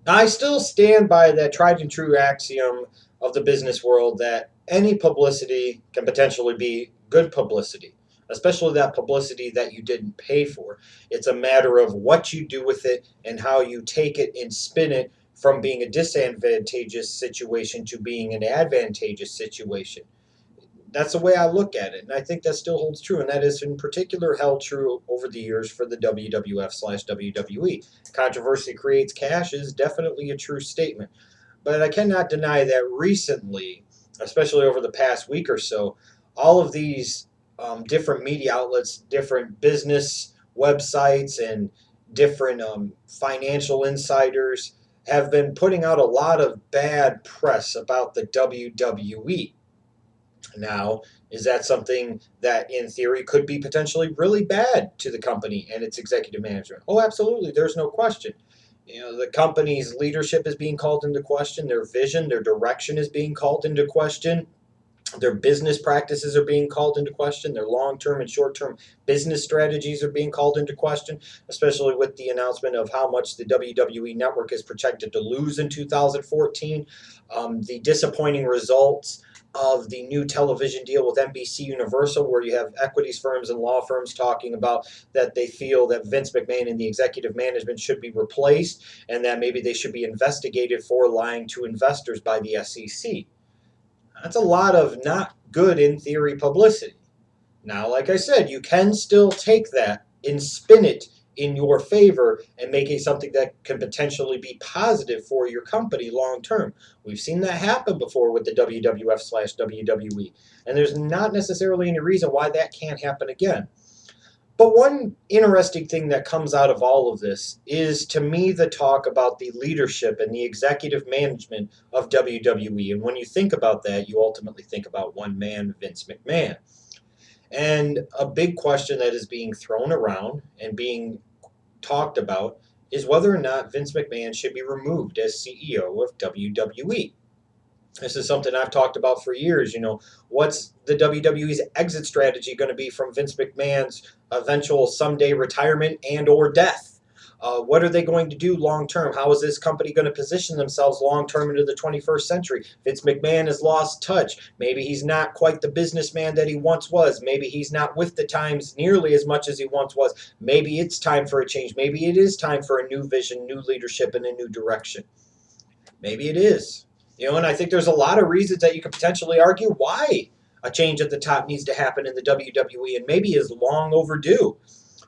I still stand by that tried and true axiom of the business world that any publicity can potentially be good publicity, especially that publicity that you didn't pay for. It's a matter of what you do with it and how you take it and spin it from being a disadvantageous situation to being an advantageous situation. That's the way I look at it, and I think that still holds true, and that is in particular held true over the years for the WWF/WWE. Controversy creates cash is definitely a true statement, but I cannot deny that recently, especially over the past week or so, all of these different media outlets, different business websites, and different financial insiders have been putting out a lot of bad press about the WWE. Now, is that something that in theory could be potentially really bad to the company and its executive management? Oh, absolutely. There's no question. The company's leadership is being called into question, their vision, their direction is being called into question. Their business practices are being called into question. Their long term and short term business strategies are being called into question, especially with the announcement of how much the WWE network is projected to lose in 2014. The disappointing results of the new television deal with NBC Universal, where you have equities firms and law firms talking about that they feel that Vince McMahon and the executive management should be replaced and that maybe they should be investigated for lying to investors by the SEC. That's a lot of not good in theory publicity. Now, like I said, you can still take that and spin it in your favor and make it something that can potentially be positive for your company long term. We've seen that happen before with the WWF/WWE, and there's not necessarily any reason why that can't happen again. But one interesting thing that comes out of all of this is, to me, the talk about the leadership and the executive management of WWE. And when you think about that, you ultimately think about one man, Vince McMahon. And a big question that is being thrown around and being talked about is whether or not Vince McMahon should be removed as CEO of WWE. This is something I've talked about for years. What's the WWE's exit strategy going to be from Vince McMahon's eventual someday retirement and/or death? What are they going to do long term? How is this company going to position themselves long term into the 21st century? Vince McMahon has lost touch. Maybe he's not quite the businessman that he once was. Maybe he's not with the times nearly as much as he once was. Maybe it's time for a change. Maybe it is time for a new vision, new leadership, and a new direction. Maybe it is. And I think there's a lot of reasons that you could potentially argue why a change at the top needs to happen in the WWE and maybe is long overdue.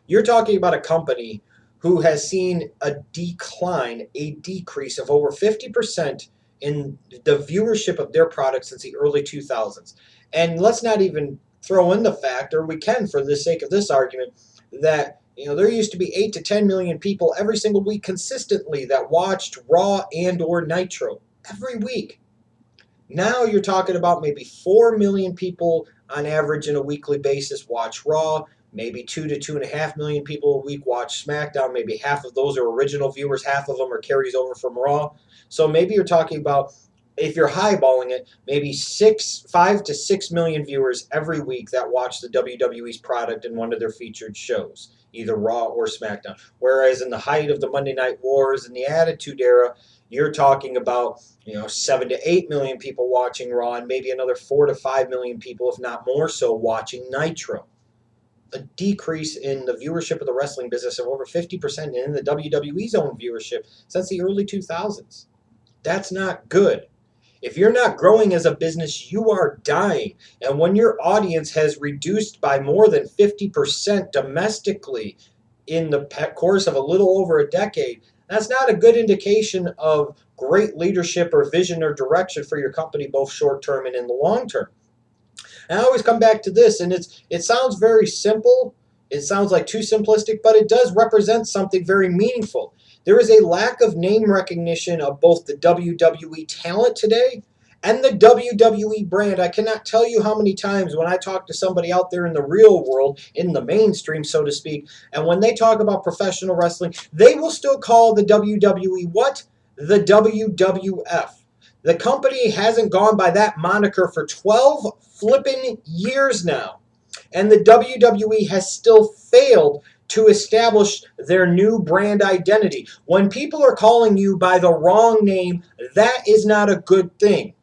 You're talking about a company who has seen a decline, a decrease of over 50% in the viewership of their products since the early 2000s. And let's not even throw in the fact, or we can for the sake of this argument, that there used to be 8 to 10 million people every single week consistently that watched Raw and/or Nitro every week. Now you're talking about maybe 4 million people on average in a weekly basis watch Raw. Maybe 2 to 2.5 million people a week watch SmackDown. Maybe half of those are original viewers, half of them are carries over from Raw. So maybe you're talking about, if you're highballing it, maybe 5 to 6 million viewers every week that watch the WWE's product in one of their featured shows, either Raw or SmackDown. Whereas in the height of the Monday Night Wars and the Attitude Era, you're talking about 7 to 8 million people watching Raw and maybe another 4 to 5 million people, if not more so, watching Nitro. A decrease in the viewership of the wrestling business of over 50% in the WWE's own viewership since the early 2000s. That's not good. If you're not growing as a business, you are dying. And when your audience has reduced by more than 50% domestically in the course of a little over a decade, that's not a good indication of great leadership or vision or direction for your company, both short term and in the long term. And I always come back to this, and it sounds very simple. It sounds like too simplistic, but it does represent something very meaningful. There is a lack of name recognition of both the WWE talent today and the WWE brand. I cannot tell you how many times when I talk to somebody out there in the real world, in the mainstream, so to speak, and when they talk about professional wrestling, they will still call the WWE what? The WWF. The company hasn't gone by that moniker for 12 flipping years now. And the WWE has still failed to establish their new brand identity. When people are calling you by the wrong name, that is not a good thing.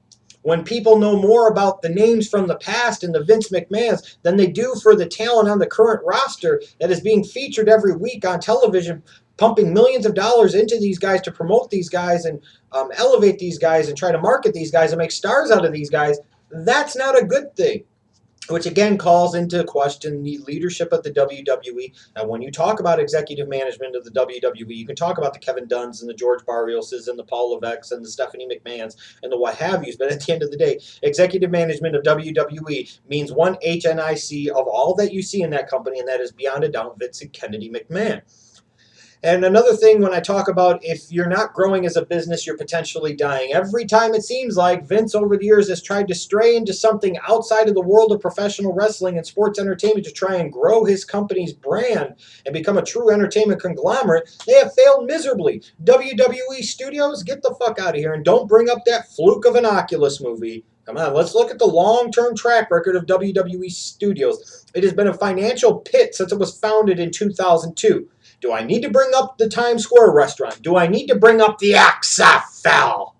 When people know more about the names from the past and the Vince McMahons than they do for the talent on the current roster that is being featured every week on television, pumping millions of dollars into these guys to promote these guys and elevate these guys and try to market these guys and make stars out of these guys, that's not a good thing. Which again calls into question the leadership of the WWE. And when you talk about executive management of the WWE, you can talk about the Kevin Dunns and the George Barrioses and the Paul Levesques and the Stephanie McMahons and the what have yous. But at the end of the day, executive management of WWE means one HNIC of all that you see in that company, and that is beyond a doubt Vince and Kennedy McMahon. And another thing, when I talk about if you're not growing as a business, you're potentially dying. Every time it seems like Vince over the years has tried to stray into something outside of the world of professional wrestling and sports entertainment to try and grow his company's brand and become a true entertainment conglomerate, they have failed miserably. WWE Studios, get the fuck out of here and don't bring up that fluke of an Oculus movie. Come on, let's look at the long-term track record of WWE Studios. It has been a financial pit since it was founded in 2002. Do I need to bring up the Times Square restaurant? Do I need to bring up the XFL?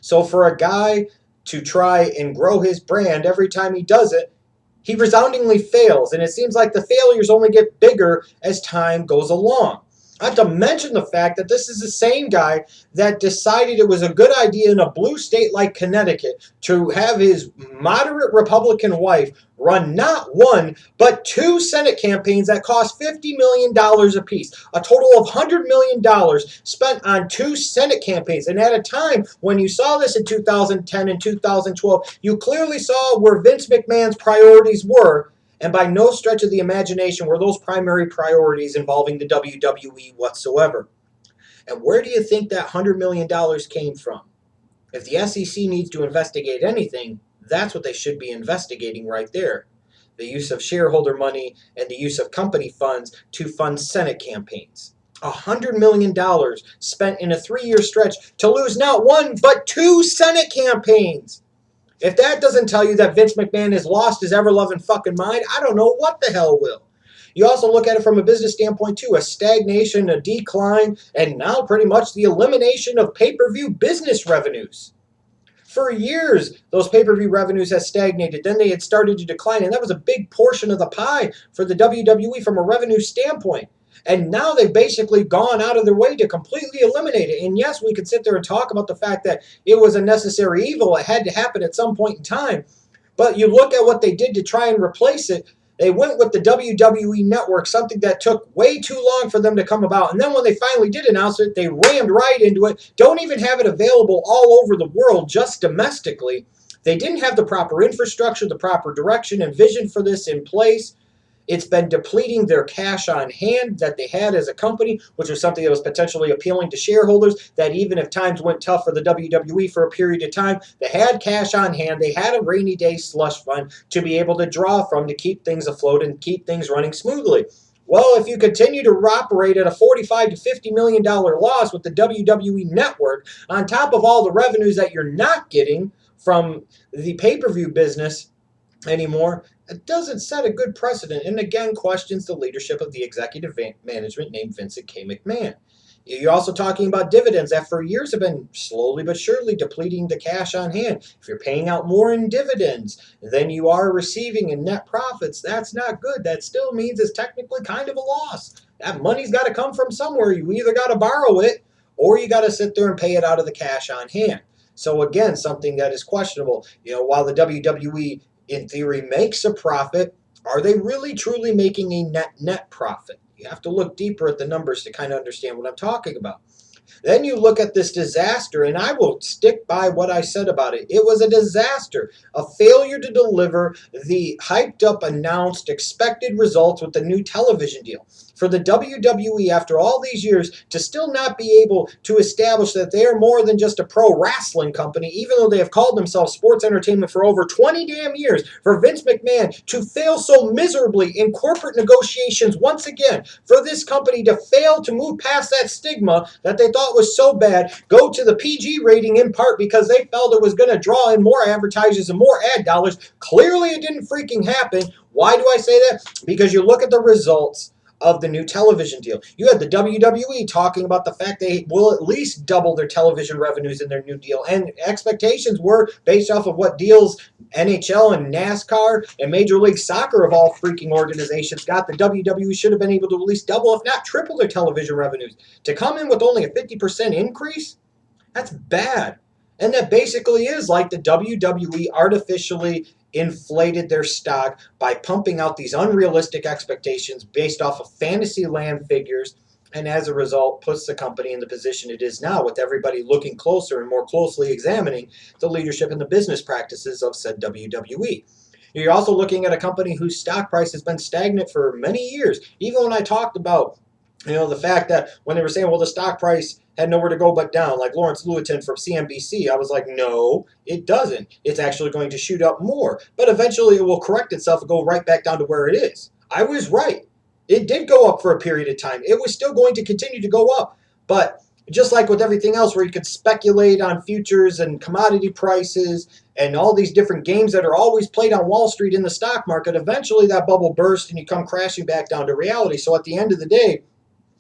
So for a guy to try and grow his brand, every time he does it, he resoundingly fails. And it seems like the failures only get bigger as time goes along. Not to mention the fact that this is the same guy that decided it was a good idea in a blue state like Connecticut to have his moderate Republican wife run not one, but 2 Senate campaigns that cost $50 million apiece. A total of $100 million spent on 2 Senate campaigns. And at a time when you saw this in 2010 and 2012, you clearly saw where Vince McMahon's priorities were. And by no stretch of the imagination were those primary priorities involving the WWE whatsoever. And where do you think that $100 million came from? If the SEC needs to investigate anything, that's what they should be investigating right there. The use of shareholder money and the use of company funds to fund Senate campaigns. $100 million spent in a 3-year stretch to lose not one, but 2 Senate campaigns. If that doesn't tell you that Vince McMahon has lost his ever-loving fucking mind, I don't know what the hell will. You also look at it from a business standpoint too, a stagnation, a decline, and now pretty much the elimination of pay-per-view business revenues. For years, those pay-per-view revenues had stagnated. Then they had started to decline, and that was a big portion of the pie for the WWE from a revenue standpoint. And now they've basically gone out of their way to completely eliminate it. And yes, we could sit there and talk about the fact that it was a necessary evil. It had to happen at some point in time. But you look at what they did to try and replace it. They went with the WWE Network, something that took way too long for them to come about. And then when they finally did announce it, they rammed right into it. Don't even have it available all over the world, just domestically. They didn't have the proper infrastructure, the proper direction and vision for this in place. It's been depleting their cash on hand that they had as a company, which was something that was potentially appealing to shareholders, that even if times went tough for the WWE for a period of time, they had cash on hand. They had a rainy day slush fund to be able to draw from to keep things afloat and keep things running smoothly. Well, if you continue to operate at a $45 to $50 million loss with the WWE Network, on top of all the revenues that you're not getting from the pay-per-view business anymore, it doesn't set a good precedent, and again questions the leadership of the executive management named Vincent K. McMahon. You're also talking about dividends that for years have been slowly but surely depleting the cash on hand. If you're paying out more in dividends than you are receiving in net profits, that's not good. That still means it's technically kind of a loss. That money's got to come from somewhere. You either got to borrow it or you got to sit there and pay it out of the cash on hand. So again, something that is questionable. While the WWE in theory makes a profit, are they really truly making a net profit? You have to look deeper at the numbers to kind of understand what I'm talking about. Then you look at this disaster, and I will stick by what I said about it. It was a disaster, a failure to deliver the hyped up, announced, expected results with the new television deal. For the WWE, after all these years, to still not be able to establish that they are more than just a pro wrestling company, even though they have called themselves sports entertainment for over 20 damn years, for Vince McMahon to fail so miserably in corporate negotiations once again, for this company to fail to move past that stigma that they thought was so bad, go to the PG rating in part because they felt it was going to draw in more advertisers and more ad dollars. Clearly it didn't freaking happen. Why do I say that? Because you look at the results of the new television deal. You had the WWE talking about the fact they will at least double their television revenues in their new deal. And expectations were based off of what deals NHL and NASCAR and Major League Soccer of all freaking organizations got. The WWE should have been able to at least double, if not triple, their television revenues. To come in with only a 50% increase, that's bad. And that basically is like the WWE artificially inflated their stock by pumping out these unrealistic expectations based off of fantasy land figures, and as a result puts the company in the position it is now, with everybody looking closer and more closely examining the leadership and the business practices of said WWE. You're also looking at a company whose stock price has been stagnant for many years. Even when I talked about the fact that when they were saying, well, the stock price had nowhere to go but down, like Lawrence Lewitton from CNBC, I was like, no, it doesn't. It's actually going to shoot up more. But eventually it will correct itself and go right back down to where it is. I was right. It did go up for a period of time. It was still going to continue to go up. But just like with everything else where you could speculate on futures and commodity prices and all these different games that are always played on Wall Street in the stock market, eventually that bubble bursts and you come crashing back down to reality. So at the end of the day,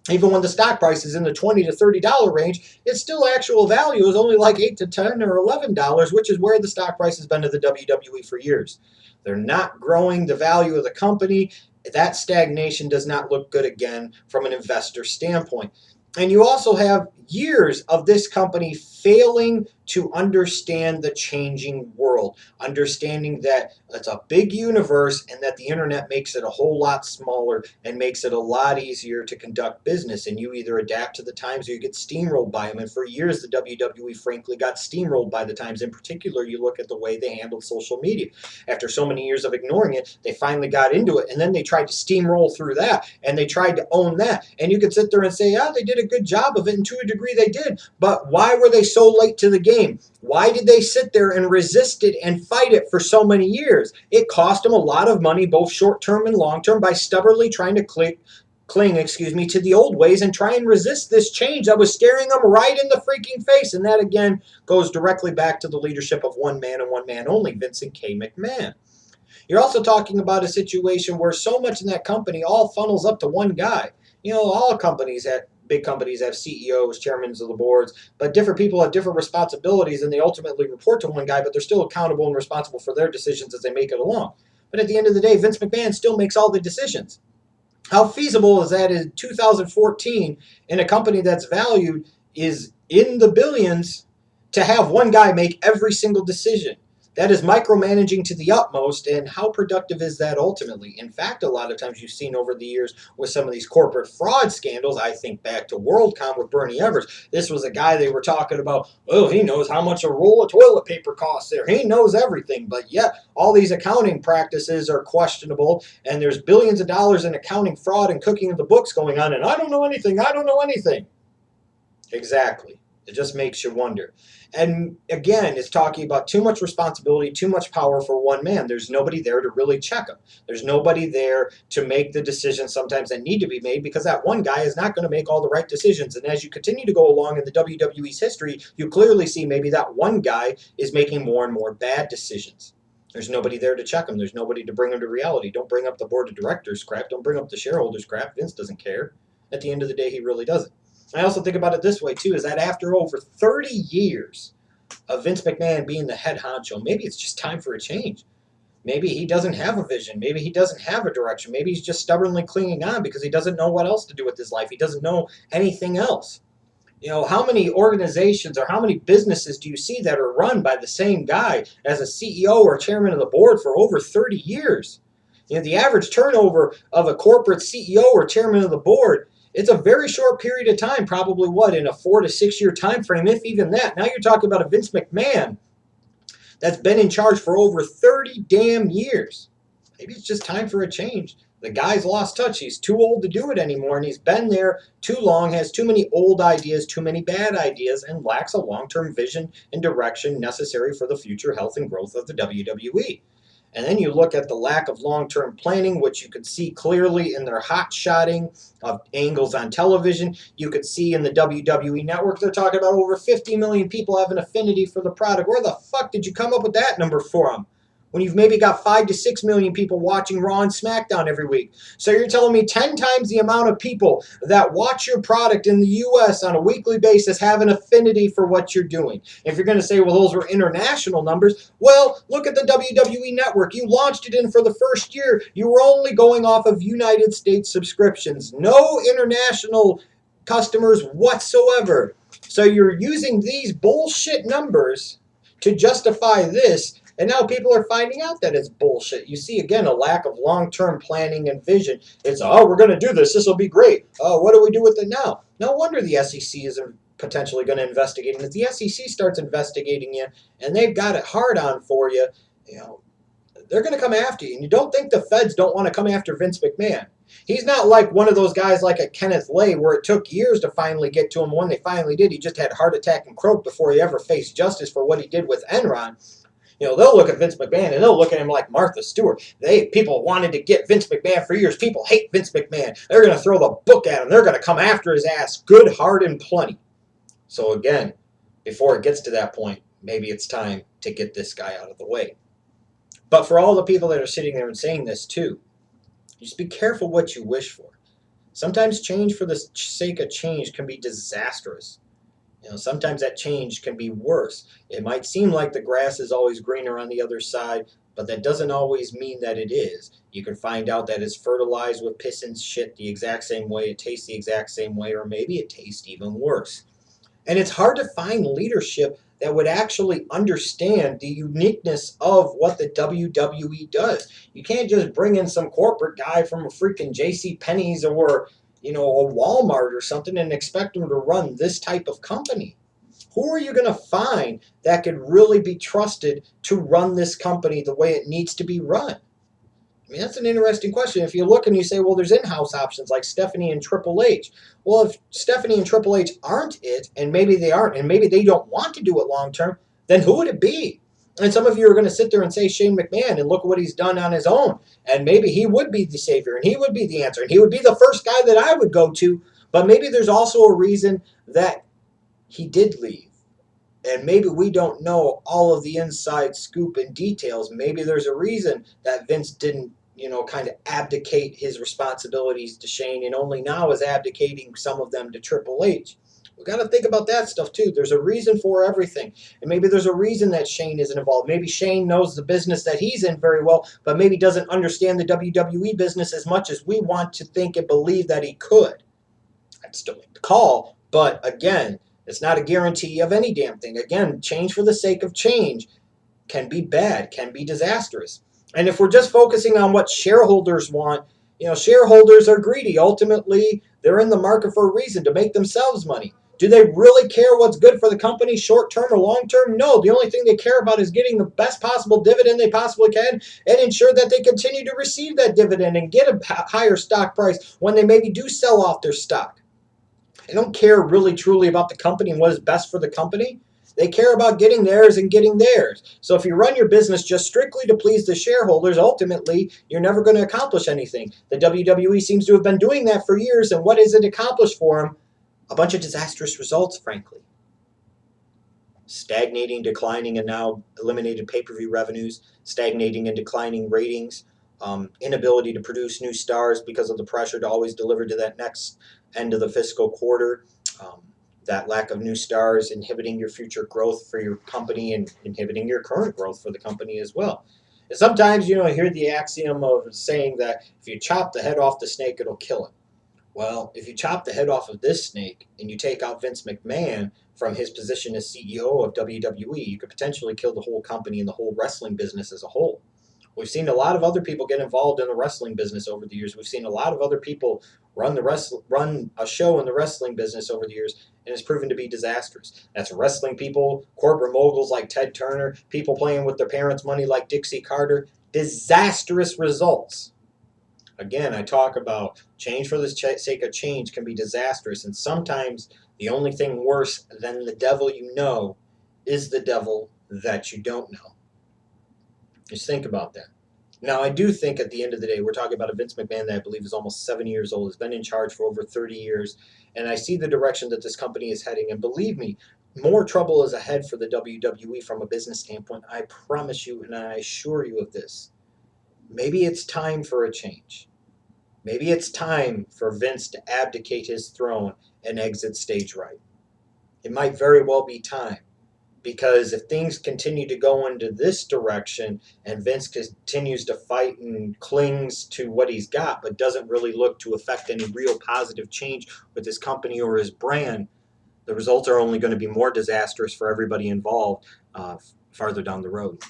even when the stock price is in the $20 to $30 range, its still actual value is only like $8 to $10 or $11, which is where the stock price has been to the WWE for years. They're not growing the value of the company. That stagnation does not look good again from an investor standpoint. And you also have years of this company failing to understand the changing world, understanding that it's a big universe and that the internet makes it a whole lot smaller and makes it a lot easier to conduct business. And you either adapt to the times or you get steamrolled by them. And for years, the WWE frankly got steamrolled by the times. In particular, you look at the way they handled social media. After so many years of ignoring it, they finally got into it. And then they tried to steamroll through that and they tried to own that. And you could sit there and say, yeah, they did a good job of it, and to a degree they did. But why were they so late to the game? Why did they sit there and resist it and fight it for so many years? It cost them a lot of money, both short-term and long-term, by stubbornly trying to cling to the old ways and try and resist this change that was staring them right in the freaking face. And that, again, goes directly back to the leadership of one man and one man only, Vincent K. McMahon. You're also talking about a situation where so much in that company all funnels up to one guy. All big companies have CEOs, chairmen of the boards, but different people have different responsibilities, and they ultimately report to one guy, but they're still accountable and responsible for their decisions as they make it along. But at the end of the day, Vince McMahon still makes all the decisions. How feasible is that in 2014 in a company that's valued is in the billions to have one guy make every single decision? That is micromanaging to the utmost, and how productive is that ultimately? In fact, a lot of times you've seen over the years with some of these corporate fraud scandals, I think back to WorldCom with Bernie Evers. This was a guy they were talking about, he knows how much a roll of toilet paper costs there. He knows everything, but yet all these accounting practices are questionable, and there's billions of dollars in accounting fraud and cooking of the books going on, and I don't know anything. Exactly. It just makes you wonder. And again, it's talking about too much responsibility, too much power for one man. There's nobody there to really check him. There's nobody there to make the decisions sometimes that need to be made, because that one guy is not going to make all the right decisions. And as you continue to go along in the WWE's history, you clearly see maybe that one guy is making more and more bad decisions. There's nobody there to check him. There's nobody to bring him to reality. Don't bring up the board of directors crap. Don't bring up the shareholders crap. Vince doesn't care. At the end of the day, he really doesn't. I also think about it this way, too, is that after over 30 years of Vince McMahon being the head honcho, maybe it's just time for a change. Maybe he doesn't have a vision. Maybe he doesn't have a direction. Maybe he's just stubbornly clinging on because he doesn't know what else to do with his life. He doesn't know anything else. How many organizations or how many businesses do you see that are run by the same guy as a CEO or chairman of the board for over 30 years? The average turnover of a corporate CEO or chairman of the board, it's a very short period of time, probably in a 4 to 6 year time frame, if even that. Now you're talking about a Vince McMahon that's been in charge for over 30 damn years. Maybe it's just time for a change. The guy's lost touch. He's too old to do it anymore, and he's been there too long, has too many old ideas, too many bad ideas, and lacks a long-term vision and direction necessary for the future health and growth of the WWE. And then you look at the lack of long-term planning, which you could see clearly in their hot-shotting of angles on television. You could see in the WWE Network, they're talking about over 50 million people have an affinity for the product. Where the fuck did you come up with that number from? when you've maybe got 5 to 6 million people watching Raw and SmackDown every week. So you're telling me 10 times the amount of people that watch your product in the US on a weekly basis have an affinity for what you're doing. If you're going to say, well, those were international numbers, well, look at the WWE Network. You launched it in for the first year. You were only going off of United States subscriptions. No international customers whatsoever. So you're using these bullshit numbers to justify this. And now people are finding out that it's bullshit. You see, again, a lack of long-term planning and vision. It's, oh, we're going to do this. This will be great. Oh, what do we do with it now? No wonder the SEC is potentially going to investigate. And if the SEC starts investigating you and they've got it hard on for you, they're going to come after you. And you don't think the feds don't want to come after Vince McMahon. He's not like one of those guys like a Kenneth Lay where it took years to finally get to him. When they finally did, he just had a heart attack and croaked before he ever faced justice for what he did with Enron. They'll look at Vince McMahon and they'll look at him like Martha Stewart. People wanted to get Vince McMahon for years. People hate Vince McMahon. They're going to throw the book at him. They're going to come after his ass good, hard, and plenty. So again, before it gets to that point, maybe it's time to get this guy out of the way. But for all the people that are sitting there and saying this too, just be careful what you wish for. Sometimes change for the sake of change can be disastrous. Sometimes that change can be worse. It might seem like the grass is always greener on the other side, but that doesn't always mean that it is. You can find out that it's fertilized with piss and shit the exact same way, it tastes the exact same way, or maybe it tastes even worse. And it's hard to find leadership that would actually understand the uniqueness of what the WWE does. You can't just bring in some corporate guy from a freaking JCPenney's or a Walmart or something and expect them to run this type of company. Who are you going to find that could really be trusted to run this company the way it needs to be run? I mean, that's an interesting question. If you look and you say, well, there's in-house options like Stephanie and Triple H. Well, if Stephanie and Triple H aren't it, and maybe they aren't, and maybe they don't want to do it long-term, then who would it be? And some of you are going to sit there and say Shane McMahon and look what he's done on his own. And maybe he would be the savior and he would be the answer and he would be the first guy that I would go to. But maybe there's also a reason that he did leave. And maybe we don't know all of the inside scoop and details. Maybe there's a reason that Vince didn't, kind of abdicate his responsibilities to Shane and only now is abdicating some of them to Triple H. We've got to think about that stuff too. There's a reason for everything. And maybe there's a reason that Shane isn't involved. Maybe Shane knows the business that he's in very well, but maybe doesn't understand the WWE business as much as we want to think and believe that he could. I'd still make the call, but again, it's not a guarantee of any damn thing. Again, change for the sake of change can be bad, can be disastrous. And if we're just focusing on what shareholders want, shareholders are greedy. Ultimately, they're in the market for a reason, to make themselves money. Do they really care what's good for the company short-term or long-term? No. The only thing they care about is getting the best possible dividend they possibly can and ensure that they continue to receive that dividend and get a higher stock price when they maybe do sell off their stock. They don't care really truly about the company and what is best for the company. They care about getting theirs and getting theirs. So if you run your business just strictly to please the shareholders, ultimately, you're never going to accomplish anything. The WWE seems to have been doing that for years, and what has it accomplished for them? A bunch of disastrous results, frankly. Stagnating, declining, and now eliminated pay-per-view revenues, stagnating and declining ratings, inability to produce new stars because of the pressure to always deliver to that next end of the fiscal quarter, that lack of new stars inhibiting your future growth for your company and inhibiting your current growth for the company as well. And sometimes, I hear the axiom of saying that if you chop the head off the snake, it'll kill it. Well, if you chop the head off of this snake and you take out Vince McMahon from his position as CEO of WWE, you could potentially kill the whole company and the whole wrestling business as a whole. We've seen a lot of other people get involved in the wrestling business over the years. We've seen a lot of other people run a show in the wrestling business over the years, and it's proven to be disastrous. That's wrestling people, corporate moguls like Ted Turner, people playing with their parents' money like Dixie Carter. Disastrous results. Again, I talk about change for the sake of change can be disastrous, and sometimes the only thing worse than the devil you know is the devil that you don't know. Just think about that. Now, I do think at the end of the day, we're talking about a Vince McMahon that I believe is almost 70 years old, has been in charge for over 30 years, and I see the direction that this company is heading. And believe me, more trouble is ahead for the WWE from a business standpoint. I promise you, and I assure you of this. Maybe it's time for a change. Maybe it's time for Vince to abdicate his throne and exit stage right. It might very well be time, because if things continue to go into this direction and Vince continues to fight and clings to what he's got but doesn't really look to affect any real positive change with his company or his brand, the results are only going to be more disastrous for everybody involved farther down the road.